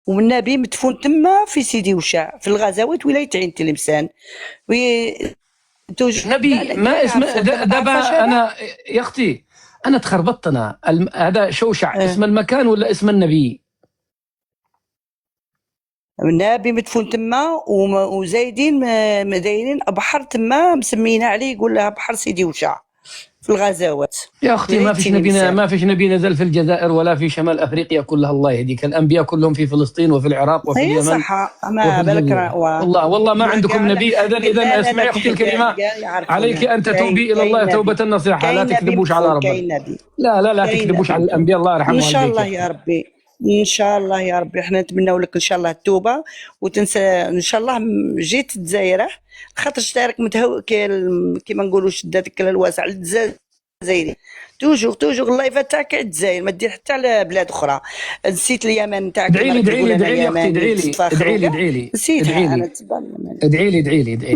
والنبي مدفون تما في سيدي وشاع في الغزوات ولاية عين تلمسان. نبي ما اسم دابا انا يا اختي انا تخربطت انا. هذا شوشع اسم المكان ولا اسم النبي؟ النبي مدفون تما وزايدين دايرين بحر تما مسمينا عليه يقول لها بحر سيدي وشاع في الغزوات. يا اختي ما فيش نبي نزل في الجزائر ولا في شمال افريقيا كلها، الله يهديك. الانبياء كلهم في فلسطين وفي العراق وفي اليمن. صح، ما بالك والله ما عندكم نبي. اذا اسمعي اختي الكريمه، عليك ان تتوبي الى الله توبه نصيحه، لا تكذبوش على ربنا. لا تكذبوش على الانبياء، الله يرحم والديك. ان شاء الله يا ربي، ان شاء الله يا ربي. احنا نتمنوا لك ان شاء الله التوبه وتنسى ان شاء الله. جيت الجزائر خاطر شتارك كيما نقولوا شد هذيك الواسع الجزائري. توجور اللايفات تاعك الجزائر، ما دير حتى على بلاد اخرى. نسيت اليمن تاعك. ادعي لي يا اختي، ادعي لي. نسيت. ادعي لي.